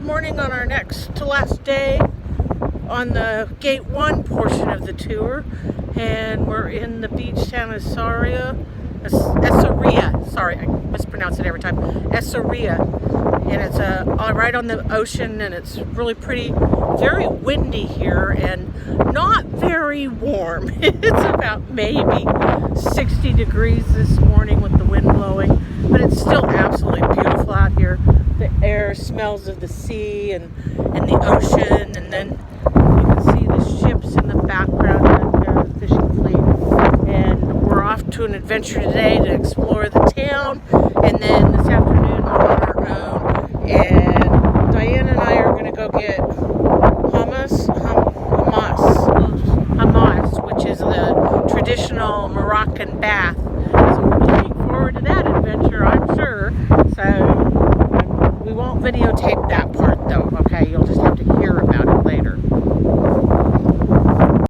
morning on our next to last day on the Gate 1 portion of the tour, and we're in the beach town of Essaouira. Sorry, I mispronounce it every time. Essaouira, and it's right on the ocean, and it's really pretty. Very windy here and not very warm. It's about maybe 60 degrees this morning with the wind blowing, but it's still absolutely beautiful out here. The air smells of the sea and the ocean, and then you can see the ships in the background out there, the fishing fleet. And we're off to an adventure today to explore the town, and then this afternoon we're on our own. And Diane and I are going to go get hummus, which is the traditional Moroccan bath. So we're looking forward to that adventure, I'm sure. So we won't videotape that part though, okay?